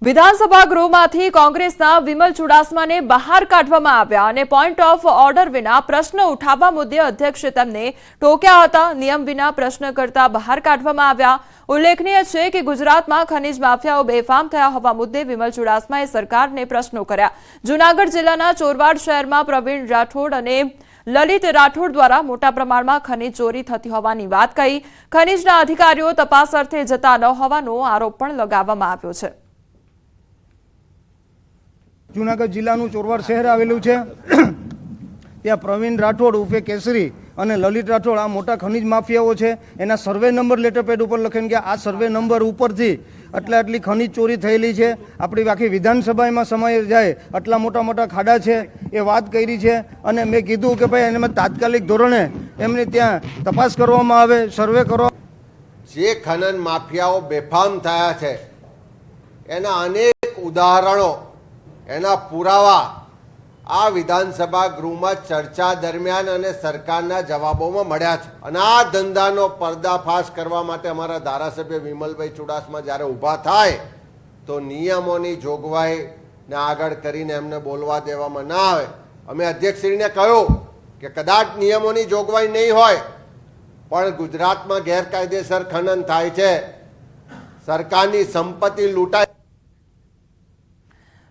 વિધાનસભા ગૃહમાંથી કોંગ્રેસના વિમલ ચુડાસમાને બહાર કાઢવામાં આવ્યા અને પોઈન્ટ ઓફ ઓર્ડર વિના પ્રશ્ન ઉઠાવવા મુદ્દે અધ્યક્ષે તેમને ટોક્યા હતા। નિયમ વિના પ્રશ્ન કરતા બહાર કાઢવામાં આવ્યા। ઉલ્લેખનીય છે કે ગુજરાતમાં ખનીજ માફિયાઓ બેફામ થયા હોવા મુદ્દે વિમલ ચુડાસમાએ સરકારને પ્રશ્નો કર્યા। જૂનાગઢ જિલ્લાના ચોરવાડ શહેરમાં પ્રવીણ રાઠોડ અને લલિત રાઠોડ દ્વારા મોટા પ્રમાણમાં ખનીજ ચોરી થતી હોવાની વાત કહી। ખનીજના અધિકારીઓ તપાસ અર્થે જતા ન હોવાનો આરોપ પણ લગાવવામાં આવ્યો છે। જૂનાગઢ જિલ્લાનું ચોરવાડ શહેર આવેલું છે। ત્યાં પ્રવીણ રાઠોડ ઉર્ફે કેસરી અને લલિત રાઠોડ આ મોટા ખનીજ માફિયાઓ છે। એના સર્વે નંબર લેટર પેડ ઉપર લખીને કે આ સર્વે નંબર ઉપરથી આટલી ખનીજ ચોરી થયેલી છે। આપણી આખી વિધાનસભામાં સમય જાય આટલા મોટા મોટા ખાડા છે એ વાત કરી છે। અને મેં કીધું કે ભાઈ એમાં તાત્કાલિક ધોરણે એમને ત્યાં તપાસ કરવામાં આવે, સર્વે કરવા। જે ખનન માફિયાઓ બેફામ થયા છે એના અનેક ઉદાહરણો, એના પુરાવા આ વિધાનસભા ગૃહમાં ચર્ચા દરમિયાન અને સરકારના જવાબોમાં મળ્યા છે। અને આ ધંધાનો પર્દાફાશ કરવા માટે અમારા ધારાસભ્ય વિમલભાઈ ચુડાસમા જ્યારે ઊભા થાય તો નિયમોની જોગવાઈને આગળ કરીને એમને બોલવા દેવામાં ના આવે। અમે અધ્યક્ષશ્રીને કહ્યું કે કદાચ નિયમોની જોગવાઈ નહીં હોય પણ ગુજરાતમાં ગેરકાયદેસર ખનન થાય છે, સરકારની સંપત્તિ લૂંટાય।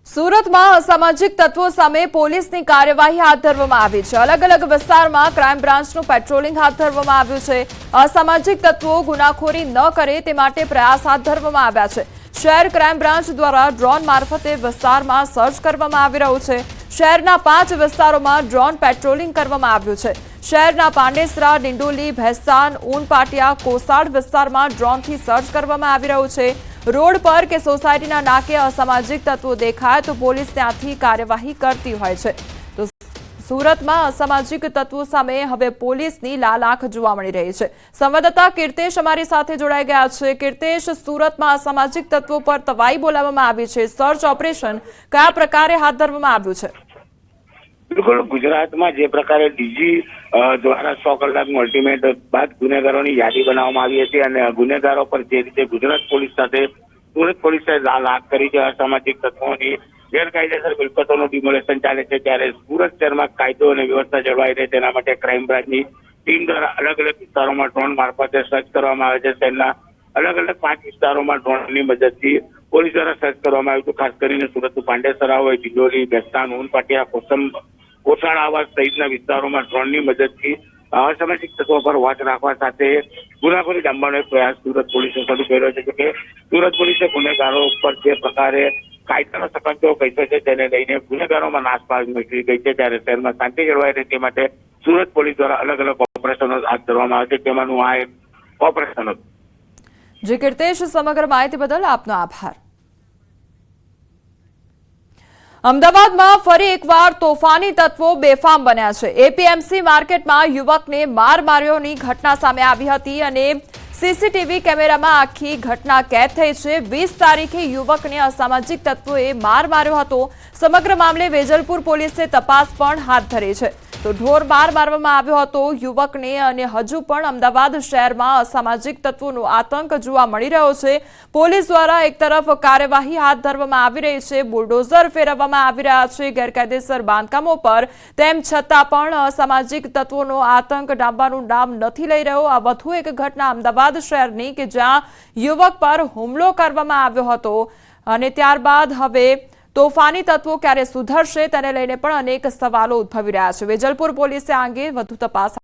સુરતમાં અસામાજિક તત્વો સામે પોલીસની કાર્યવાહી હાથ ધરવામાં આવી છે। અલગ અલગ વિસ્તારમાં ક્રાઇમ બ્રાન્ચનું પેટ્રોલિંગ હાથ ધરવામાં આવ્યું છે। અસામાજિક તત્વો ગુનાખોરી ન કરે તે માટે પ્રયાસ હાથ ધરવામાં આવ્યા છે। શહેર ક્રાઇમ બ્રાન્ચ દ્વારા ડ્રોન મારફતે વિસ્તારમાં સર્ચ કરવામાં આવી રહ્યું છે। શહેરના 5 વિસ્તારોમાં ડ્રોન પેટ્રોલિંગ કરવામાં આવ્યું છે। શહેરના પાંડેસરા, ડિંડોલી, ભેસ્તાન, ઊનપાટિયા, કોસાડ વિસ્તારમાં ડ્રોનથી સર્ચ કરવામાં આવી રહ્યું છે। રોડ પર કે સોસાયટીના નાકે અસામાજિક તત્વો દેખાય તો પોલીસ ત્યાંથી કાર્યવાહી કરતી હોય છે। તો સુરતમાં અસામાજિક તત્વો સામે હવે પોલીસની લાલ આંખ જોવા મળી રહી છે। સંવાદદાતા કીર્તેશ અમારી સાથે જોડાઈ ગયા છે। કીર્તેશ, સુરતમાં અસામાજિક તત્વો પર તવાઈ બોલાવવામાં આવી છે, સર્ચ ઓપરેશન કયા પ્રકારે હાથ ધરવામાં આવ્યું છે? બિલકુલ, ગુજરાતમાં જે પ્રકારે ડીજી દ્વારા 100 કલાકનું અલ્ટિમેટ બાદ ગુનેગારોની યાદી બનાવવામાં આવી હતી અને ગુનેગારો પર જે રીતે ગુજરાત પોલીસ સાથે સુરત પોલીસે લાલ આંખ કરી છે, અસામાજિક તત્વોની ગેરકાયદેસર મિલકતોનું ડિમોલેશન ચાલે છે, ત્યારે સુરત શહેરમાં કાયદો અને વ્યવસ્થા જળવાઈ રહે તેના માટે ક્રાઇમ બ્રાન્ચની ટીમ દ્વારા અલગ અલગ વિસ્તારોમાં ડ્રોન મારફતે સર્ચ કરવામાં આવે છે। શહેરના અલગ અલગ 5 વિસ્તારોમાં ડ્રોનની મદદથી પોલીસ દ્વારા સર્ચ કરવામાં આવ્યું હતું। ખાસ કરીને સુરતનું પાંડેસરા હોય, ડિંડોલી, ભેસ્તાન, ઊનપાટિયા, કોસાડ આવાસ સહિતના વિસ્તારોમાં ડ્રોનની મદદથી અસામાજિક તત્વો પર વોચ રાખવા સાથે ગુનાખોરી ડામવાનો એક પ્રયાસ સુરત પોલીસે શરૂ કર્યો છે। કે સુરત પોલીસે ગુનેગારો પર જે પ્રકારે કાયદાનો સકંજો કહી છે તેને લઈને ગુનેગારોમાં નાસભાગ નીકળી ગઈ છે, ત્યારે શહેરમાં શાંતિ જળવાઈ રહે તે માટે સુરત પોલીસ દ્વારા અલગ અલગ ઓપરેશનો હાથ ધરવામાં આવે છે। તેમાંનું આ એક ઓપરેશન હતું। જી કીર્તેશ, સમગ્ર માહિતી બદલ આપનો આભાર। અમદાવાદમાં ફરી એકવાર તોફાની તત્વો બેફામ બન્યા છે। એપીએમસી માર્કેટમાં યુવકને માર માર્યોની ઘટના સામે આવી હતી અને સીસીટીવી કેમેરામાં આખી ઘટના કેદ થઈ છે। 20 તારીખે યુવકને અસામાજિક તત્વોએ માર માર્યો હતો। સમગ્ર મામલે વેજલપુર પોલીસે તપાસ પણ હાથ ધરી છે। તો ઢોર માર મારવામાં આવ્યો હતો યુવકને અને હજુ પણ અમદાવાદ શહેરમાં અસામાજિક તત્વોનો આતંક જોવા મળી રહ્યો છે। પોલીસ દ્વારા એક તરફ કાર્યવાહી હાથ ધરવામાં આવી રહી છે, બુલડોઝર ફેરવવામાં આવી રહ્યા છે ગેરકાયદેસર બાંધકામો પર, તેમ છતાં પણ અસામાજિક તત્વોનો આતંક ડામવાનું નામ નથી લઈ રહ્યો। આ વધુ એક ઘટના અમદાવાદ શહેરની કે જ્યાં યુવક પર હુમલો કરવામાં આવ્યો હતો અને ત્યારબાદ હવે તોફાની તત્વો ક્યારે સુધરશે તેને લઈને પણ અનેક સવાલો ઉદ્ભવી રહ્યા છે। વેજલપુર પોલીસે આ અંગે વધુ તપાસ